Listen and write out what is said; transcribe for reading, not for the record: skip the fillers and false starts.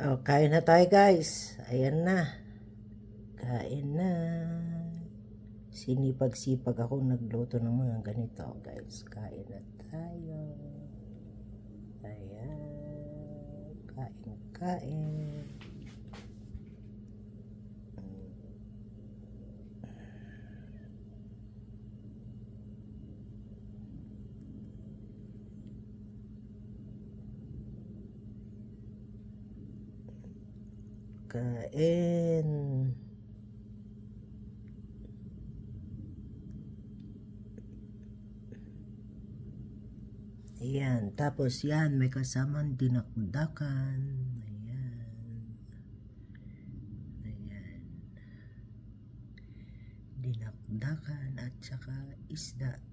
Oh, kain na tayo guys. Ayan na. Kain na. Sinipag-sipag ako nagluto ng mga ganito guys. Kain na tayo. Ayan. Kain. Kain. Ayan, tapos yan, may kasamang dinakdakan. Ayan. Dinakdakan at saka isda.